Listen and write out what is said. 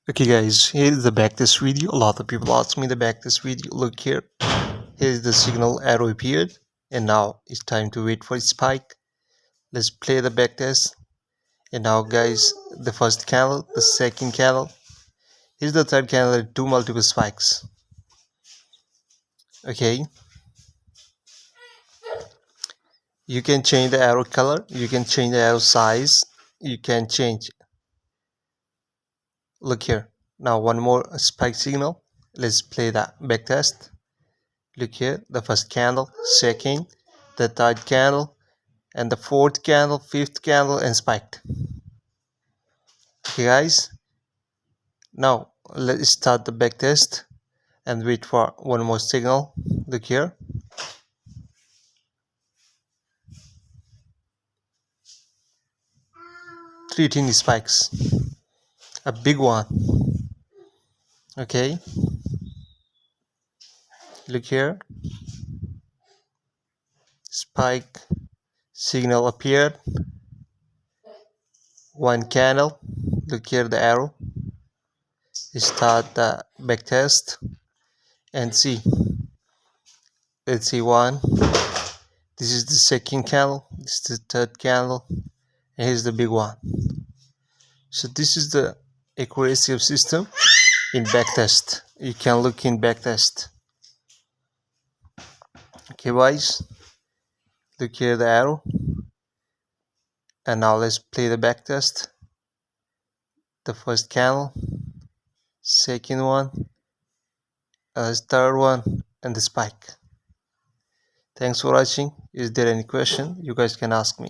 Okay guys, here is the backtest video. A lot of people ask me the backtest video. Look here. Here is the signal arrow appeared. And now it's time to wait for its spike. Let's play the backtest. And now guys, the first candle, the second candle. Here's the third candle, two multiple spikes. Okay. You can change the arrow color. You can change the arrow size. You can change. Look here. Now one more spike signal. Let's play the backtest. Look here, the first candle, second, the third candle, and the fourth candle, fifth candle, and spiked. Okay guys, now let's start the backtest and wait for one more signal. Look here. Three tiny spikes, a big one. Okay, look here. Spike signal appeared. One candle. Look here, the arrow. Start the backtest and see. Let's see one. This is the second candle. This is the third candle. And here's the big one. So this is the accuracy of system in backtest. You can look in backtest. Okay guys, look here the arrow. And now let's play the backtest. The first candle, second one, third one, and the spike. Thanks for watching. Is there any question? You guys can ask me.